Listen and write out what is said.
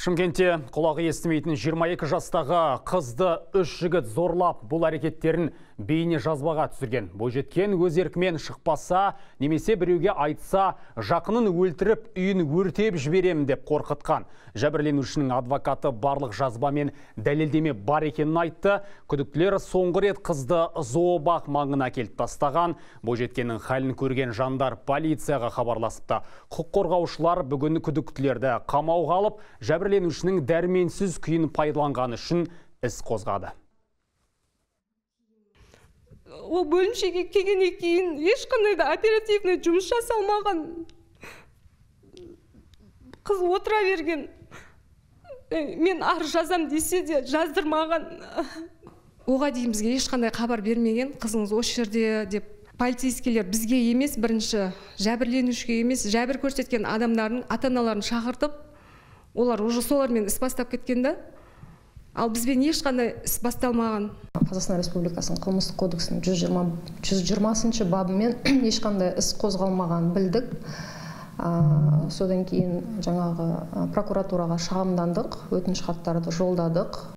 Шымкентте құлағы естімейтін 22 жастағы қызды 3 жігіт зорлап, бұл әрекеттерін бейне жазбаға түсірген. Бойжеткен өз еркімен шықпаса, немесе біреуге айтса, жақынын өлтіріп, үйін өртеп жіберем деп қорқытқан. Жәбірленушінің адвокаты барлық жазбамен дәлелдеме бар екенін айтты. Күдіктілер соңғы рет қызды зообақ маңына келіп тастаған. Бойжеткеннің халін көрген жандар полицияға хабарласыпты. Құқық қорғаушылар бүгін күдіктілерді қамауға алып, жәбірленушінің дәрменсіз күйін пайдаланғаны үшін іс қозғады. Ол бөлімшеге келгеннен кейін ешқандай да оперативный жұмыс жасалмаған. Қыз отыра берген. Мен арыз жазам десе де жаздырмаған. Оға дейін бізге ешқандай хабар бермеген. Қызыңыз осы жерде деп. Полицейскерлер бізге емес, бірінші жәбірленушіге емес, жәбір көрсеткен адамдардың ата-аналарын шақыртып, олар уже солармен іс бастап кеткенді. Ал бізбен ешқандай іс басталмаған. Қазақстан Республикасының қылмыстық кодексінің 120 бабымен ешқандай іс қозғалмаған білдік. Содан кейін жаңағы прокуратураға шағымдандық, өтініш хаттарды жолдадық.